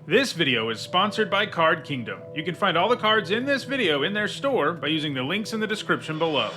This video is sponsored by Card Kingdom. You can find all the cards in this video in their store by using the links in the description below.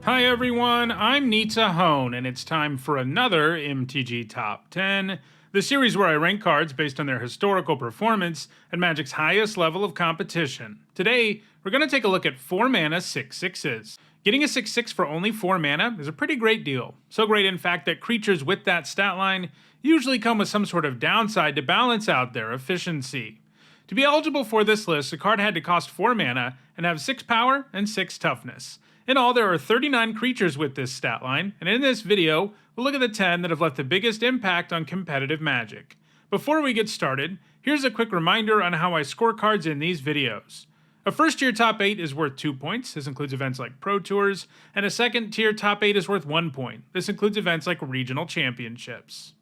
Hi everyone, I'm Nita Hone, and it's time for another MTG Top 10, the series where I rank cards based on their historical performance at Magic's highest level of competition. Today, we're going to take a look at 4 mana 6/6s. Getting a 6/6 for only 4 mana is a pretty great deal. So great, in fact, that creatures with that stat line usually come with some sort of downside to balance out their efficiency. To be eligible for this list, a card had to cost 4 mana and have 6 power and 6 toughness. In all, there are 39 creatures with this stat line, and in this video, we'll look at the 10 that have left the biggest impact on competitive Magic. Before we get started, here's a quick reminder on how I score cards in these videos. A first-tier top 8 is worth 2 points, this includes events like Pro Tours, and a second-tier top 8 is worth 1 point, this includes events like Regional Championships.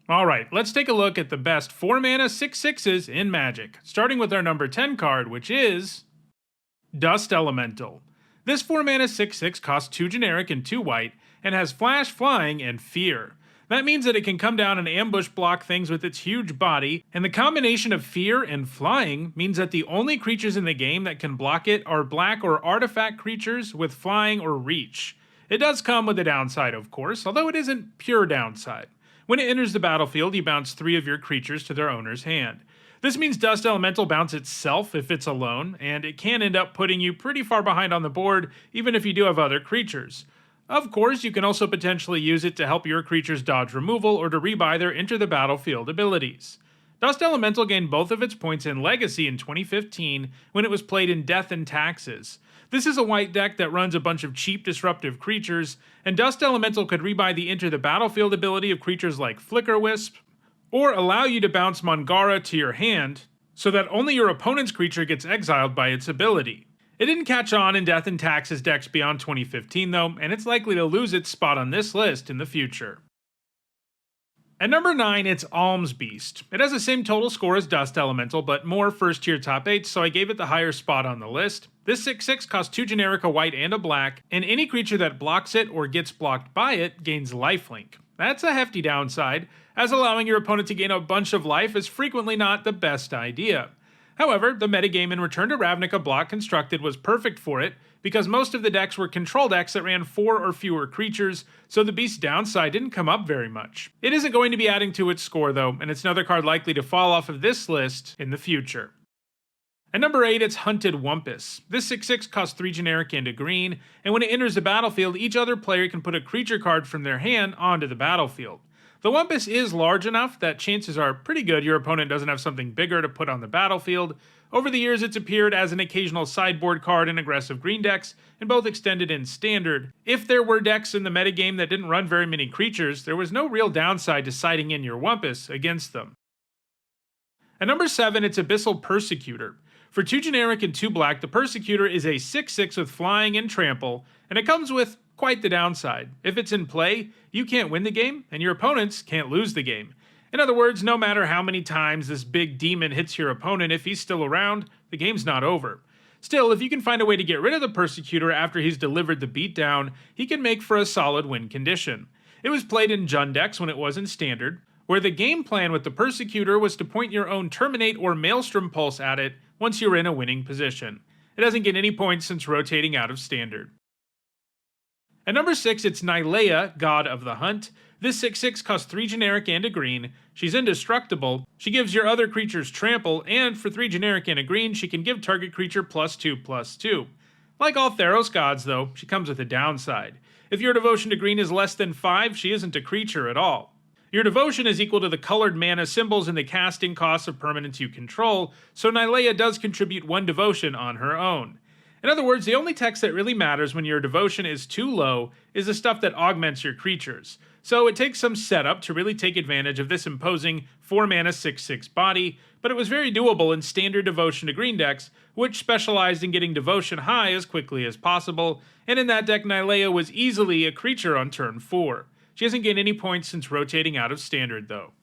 Alright, let's take a look at the best 4 mana 6/6s in Magic, starting with our number 10 card, which is Dust Elemental. This 4 mana 6/6 costs 2 generic and 2 white, and has Flash, Flying, and Fear. That means that it can come down and ambush block things with its huge body, and the combination of Fear and Flying means that the only creatures in the game that can block it are black or artifact creatures with Flying or Reach. It does come with a downside, of course, although it isn't pure downside. When it enters the battlefield, you bounce 3 of your creatures to their owner's hand. This means Dust Elemental bounce itself if it's alone, and it can end up putting you pretty far behind on the board, even if you do have other creatures. Of course, you can also potentially use it to help your creatures dodge removal or to rebuy their Enter the Battlefield abilities. Dust Elemental gained both of its points in Legacy in 2015 when it was played in Death and Taxes. This is a white deck that runs a bunch of cheap disruptive creatures, and Dust Elemental could rebuy the Enter the Battlefield ability of creatures like Flicker Wisp, or allow you to bounce Mangara to your hand, so that only your opponent's creature gets exiled by its ability. It didn't catch on in Death and Taxes decks beyond 2015 though, and it's likely to lose its spot on this list in the future. At number 9, it's Alms Beast. It has the same total score as Dust Elemental, but more first tier top 8, so I gave it the higher spot on the list. This 6/6 costs 2 generic, a white, and a black, and any creature that blocks it or gets blocked by it gains lifelink. That's a hefty downside, as allowing your opponent to gain a bunch of life is frequently not the best idea. However, the metagame in Return to Ravnica block constructed was perfect for it, because most of the decks were control decks that ran 4 or fewer creatures, so the Beast's downside didn't come up very much. It isn't going to be adding to its score though, and it's another card likely to fall off of this list in the future. At number 8, it's Hunted Wumpus. This 6/6 costs 3 generic and a green, and when it enters the battlefield, each other player can put a creature card from their hand onto the battlefield. The Wumpus is large enough that chances are pretty good your opponent doesn't have something bigger to put on the battlefield. Over the years, it's appeared as an occasional sideboard card in aggressive green decks, in both Extended and Standard. If there were decks in the metagame that didn't run very many creatures, there was no real downside to siding in your Wumpus against them. At number 7, it's Abyssal Persecutor. For 2 generic and 2 black, the Persecutor is a 6/6 with Flying and Trample, and it comes with quite the downside. If it's in play, you can't win the game, and your opponents can't lose the game. In other words, no matter how many times this big demon hits your opponent, if he's still around, the game's not over. Still, if you can find a way to get rid of the Persecutor after he's delivered the beatdown, he can make for a solid win condition. It was played in Jund decks when it was in Standard, where the game plan with the Persecutor was to point your own Terminate or Maelstrom Pulse at it once you're in a winning position. It doesn't get any points since rotating out of Standard. At number 6, it's Nya God of the Hunt. This 6/6 costs 3 generic and a green. She's indestructible. She gives your other creatures trample, and for 3 generic and a green, she can give target creature +2/+2. Like all Theros gods though, she comes with a downside. If your devotion to green is less than 5, she isn't a creature at all. Your devotion is equal to the colored mana symbols and the casting costs of permanents you control, so Nya does contribute 1 devotion on her own. In other words, the only text that really matters when your devotion is too low is the stuff that augments your creatures. So it takes some setup to really take advantage of this imposing 4 mana 6/6 body, but it was very doable in Standard devotion to green decks, which specialized in getting devotion high as quickly as possible, and in that deck Nya was easily a creature on turn 4. She hasn't gained any points since rotating out of Standard though.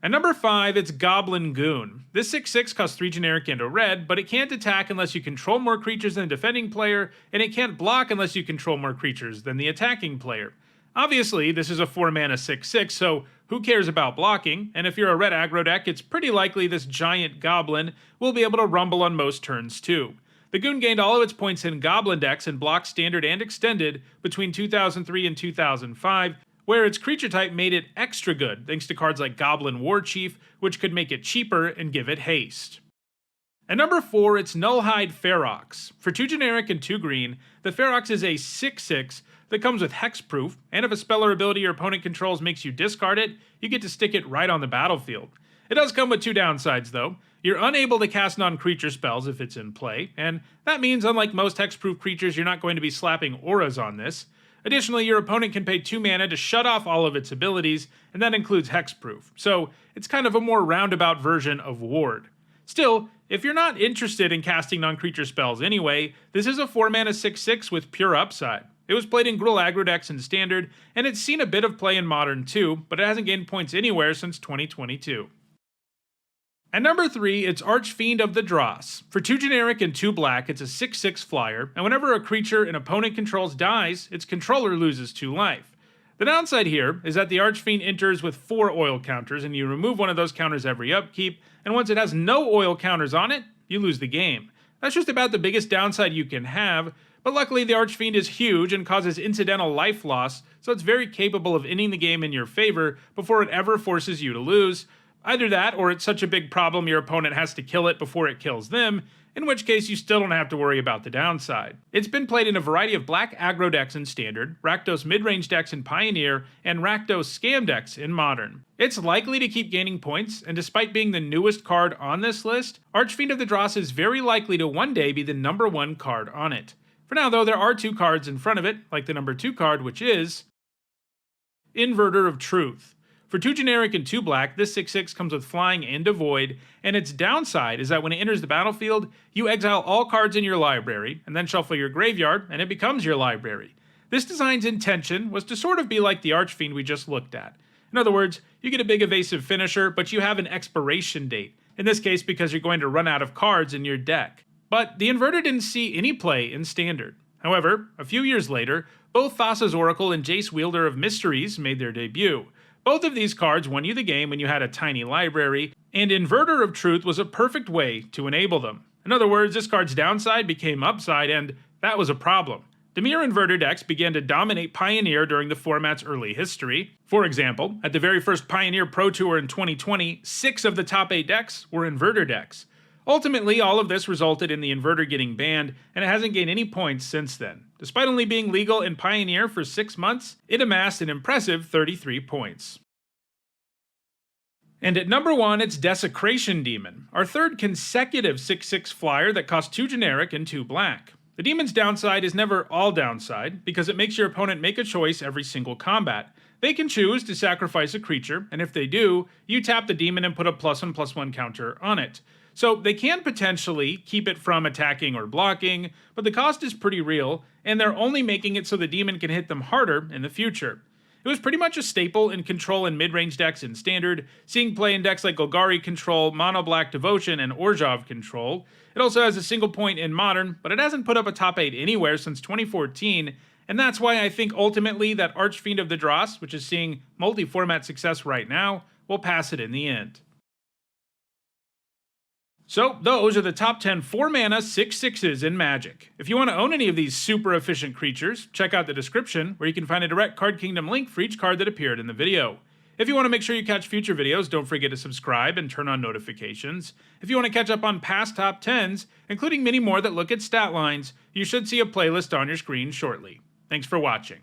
At number 5, it's Goblin Goon. This 6/6 costs 3 generic and a red, but it can't attack unless you control more creatures than the defending player, and it can't block unless you control more creatures than the attacking player. Obviously, this is a 4-mana 6/6, so who cares about blocking, and if you're a red aggro deck, it's pretty likely this giant goblin will be able to rumble on most turns too. The Goon gained all of its points in goblin decks in block standard and extended between 2003 and 2005, where its creature type made it extra good thanks to cards like Goblin War Chief, which could make it cheaper and give it haste. At number 4, it's Nullhide Foox. For 2 generic and 2 green, the Foox is a 6/6 that comes with hexproof, and if a spell or ability your opponent controls makes you discard it, you get to stick it right on the battlefield. It does come with 2 downsides though. You're unable to cast non-creature spells if it's in play, and that means unlike most hexproof creatures, you're not going to be slapping auras on this. Additionally, your opponent can pay 2 mana to shut off all of its abilities, and that includes hexproof, so it's kind of a more roundabout version of Ward. Still, if you're not interested in casting non-creature spells anyway, this is a 4-mana 6/6 with pure upside. It was played in Gruul aggro decks in Standard, and it's seen a bit of play in Modern too, but it hasn't gained points anywhere since 2022. At number 3, it's Fiend of the Dross. For 2 generic and 2 black, it's a 6/6 flyer, and whenever a creature an opponent controls dies, its controller loses 2 life. The downside here is that the Archfiend enters with 4 oil counters, and you remove one of those counters every upkeep, and once it has no oil counters on it, you lose the game. That's just about the biggest downside you can have, but luckily the Archfiend is huge and causes incidental life loss, so it's very capable of ending the game in your favor before it ever forces you to lose. Either that, or it's such a big problem your opponent has to kill it before it kills them, in which case you still don't have to worry about the downside. It's been played in a variety of black aggro decks in Standard, Rakdos mid-range decks in Pioneer, and Rakdos scam decks in Modern. It's likely to keep gaining points, and despite being the newest card on this list, Archfiend of the Dross is very likely to one day be the number 1 card on it. For now though, there are 2 cards in front of it, like the number 2 card, which is Inverter of Truth. For 2 generic and 2 black, this 6/6 comes with flying and a void, and its downside is that when it enters the battlefield, you exile all cards in your library, and then shuffle your graveyard, and it becomes your library. This design's intention was to sort of be like the Archfiend we just looked at. In other words, you get a big evasive finisher, but you have an expiration date, in this case because you're going to run out of cards in your deck. But the Inverter didn't see any play in Standard. However, a few years later, both Thassa's Oracle and Jace Wielder of Mysteries made their debut. Both of these cards won you the game when you had a tiny library, and Inverter of Truth was a perfect way to enable them. In other words, this card's downside became upside, and that was a problem. Dimir Inverter decks began to dominate Pioneer during the format's early history. For example, at the very first Pioneer Pro Tour in 2020, 6 of the top 8 decks were Inverter decks. Ultimately, all of this resulted in the Inverter getting banned, and it hasn't gained any points since then. Despite only being legal in Pioneer for 6 months, it amassed an impressive 33 points. And at number 1, it's Desecration Demon, our 3rd consecutive 6/6 flyer that costs 2 generic and 2 black. The Demon's downside is never all downside, because it makes your opponent make a choice every single combat. They can choose to sacrifice a creature, and if they do, you tap the Demon and put a +1/+1 counter on it. So they can potentially keep it from attacking or blocking, but the cost is pretty real, and they're only making it so the Demon can hit them harder in the future. It was pretty much a staple in Control and mid-range decks in Standard, seeing play in decks like Golgari Control, Mono Black Devotion, and Orzhov Control. It also has a single point in Modern, but it hasn't put up a top 8 anywhere since 2014, and that's why I think ultimately that Archfiend of the Dross, which is seeing multi-format success right now, will pass it in the end. So, those are the top 10 4-mana 6/6s in Magic. If you want to own any of these super efficient creatures, check out the description where you can find a direct Card Kingdom link for each card that appeared in the video. If you want to make sure you catch future videos, don't forget to subscribe and turn on notifications. If you want to catch up on past top 10s, including many more that look at stat lines, you should see a playlist on your screen shortly. Thanks for watching.